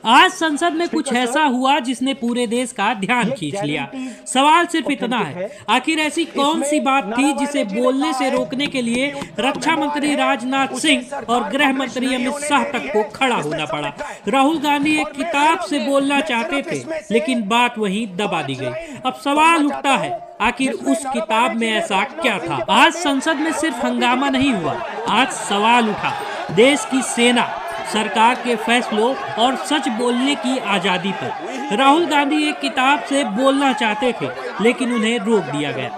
आज संसद में कुछ ऐसा हुआ जिसने पूरे देश का ध्यान खींच लिया। सवाल सिर्फ इतना है, आखिर ऐसी कौन सी बात थी जिसे बोलने से रोकने के लिए रक्षा मंत्री राजनाथ सिंह और गृह मंत्री अमित शाह तक को खड़ा होना पड़ा। राहुल गांधी एक किताब से बोलना चाहते थे, लेकिन बात वहीं दबा दी गई। अब सवाल उठता है, आखिर उस किताब में ऐसा क्या था? आज संसद में सिर्फ हंगामा नहीं हुआ, आज सवाल उठा देश की सेना, सरकार के फैसलों और सच बोलने की आजादी पर। राहुल गांधी एक किताब से बोलना चाहते थे, लेकिन उन्हें रोक दिया गया।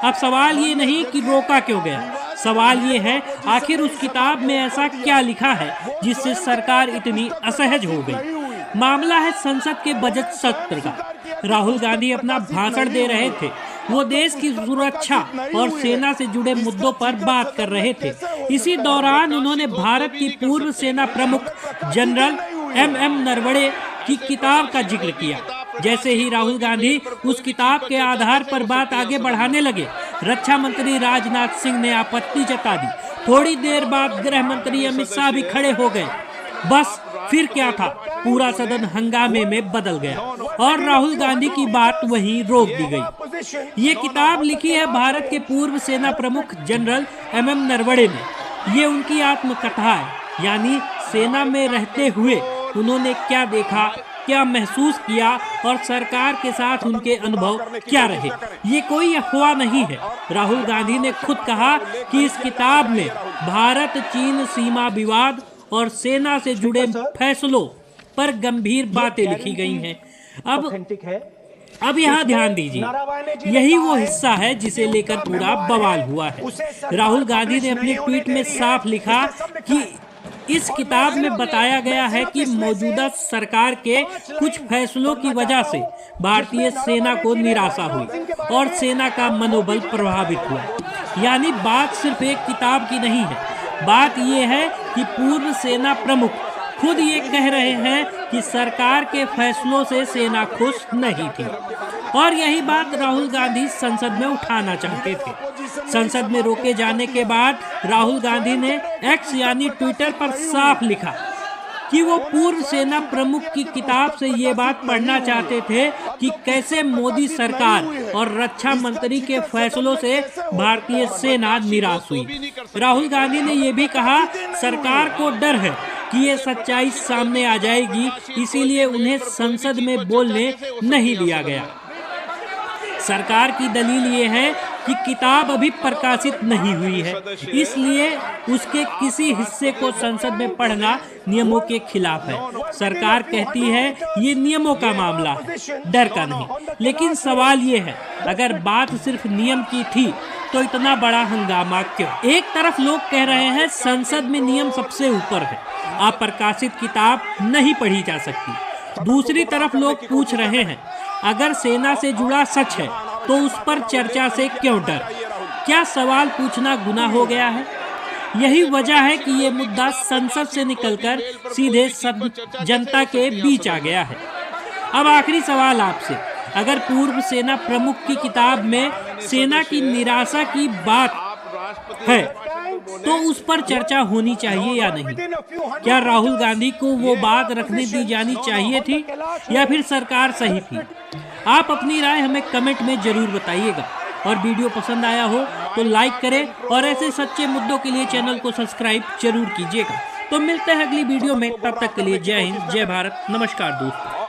अब सवाल ये नहीं कि रोका क्यों गया, सवाल ये है आखिर उस किताब में ऐसा क्या लिखा है जिससे सरकार इतनी असहज हो गई। मामला है संसद के बजट सत्र का। राहुल गांधी अपना भाषण दे रहे थे, वो देश की सुरक्षा और सेना से जुड़े मुद्दों पर बात कर रहे थे। इसी दौरान उन्होंने भारत की पूर्व सेना प्रमुख जनरल MM नरवणे की किताब का जिक्र किया। जैसे ही राहुल गांधी उस किताब के आधार पर बात आगे बढ़ाने लगे, रक्षा मंत्री राजनाथ सिंह ने आपत्ति जता दी। थोड़ी देर बाद गृह मंत्री अमित शाह भी खड़े हो गए। बस फिर क्या था, पूरा सदन हंगामे में बदल गया और राहुल गांधी की बात वहीं रोक दी गई। ये किताब लिखी है भारत के पूर्व सेना प्रमुख जनरल MM नरवणे ने। ये उनकी आत्मकथा है, यानी सेना में रहते हुए उन्होंने क्या देखा, क्या महसूस किया और सरकार के साथ उनके अनुभव क्या रहे। ये कोई अफवाह नहीं है। राहुल गांधी ने खुद कहा कि इस किताब में भारत चीन सीमा विवाद और सेना से जुड़े फैसलों पर गंभीर बातें लिखी गई हैं। अब यहाँ ध्यान दीजिए, यही वो हिस्सा है जिसे लेकर पूरा बवाल हुआ है। राहुल गांधी ने अपने ट्वीट में साफ लिखा कि इस किताब में बताया गया है कि मौजूदा सरकार के कुछ फैसलों की वजह से भारतीय सेना को निराशा हुई और सेना का मनोबल प्रभावित हुआ। यानी बात सिर्फ एक किताब की नहीं है, बात यह है कि पूर्व सेना प्रमुख खुद ये कह रहे हैं कि सरकार के फैसलों से सेना खुश नहीं थी। और यही बात राहुल गांधी संसद में उठाना चाहते थे। संसद में रोके जाने के बाद राहुल गांधी ने X यानी ट्विटर पर साफ लिखा कि वो पूर्व सेना प्रमुख की किताब से ये बात पढ़ना चाहते थे कि कैसे मोदी सरकार और रक्षा मंत्री के फैसलों से भारतीय सेना निराश हुई। राहुल गांधी ने ये भी कहा, सरकार को डर है कि ये सच्चाई सामने आ जाएगी, इसीलिए उन्हें संसद में बोलने नहीं दिया गया। सरकार की दलील ये है कि किताब अभी प्रकाशित नहीं हुई है, इसलिए उसके किसी हिस्से को संसद में पढ़ना नियमों के खिलाफ है। सरकार कहती है ये नियमों का मामला है, डर का नहीं। लेकिन सवाल ये है, अगर बात सिर्फ नियम की थी तो इतना बड़ा हंगामा क्यों? एक तरफ लोग कह रहे हैं संसद में नियम सबसे ऊपर है, अप्रकाशित किताब नहीं पढ़ी जा सकती। दूसरी तरफ लोग पूछ रहे हैं, अगर सेना से जुड़ा सच है तो उस पर चर्चा से क्यों डर? क्या सवाल पूछना गुनाह हो गया है? यही वजह है कि ये मुद्दा संसद से निकलकर सीधे जनता के बीच आ गया है। अब आखिरी सवाल आपसे, अगर पूर्व सेना प्रमुख की किताब में सेना की निराशा की बात है तो उस पर चर्चा होनी चाहिए या नहीं? क्या राहुल गांधी को वो बात रखने दी जानी चाहिए थी या फिर सरकार सही थी? आप अपनी राय हमें कमेंट में जरूर बताइएगा और वीडियो पसंद आया हो तो लाइक करें और ऐसे सच्चे मुद्दों के लिए चैनल को सब्सक्राइब जरूर कीजिएगा। तो मिलते हैं अगली वीडियो में, तब तक के लिए जय हिंद, जय भारत, नमस्कार दोस्तों।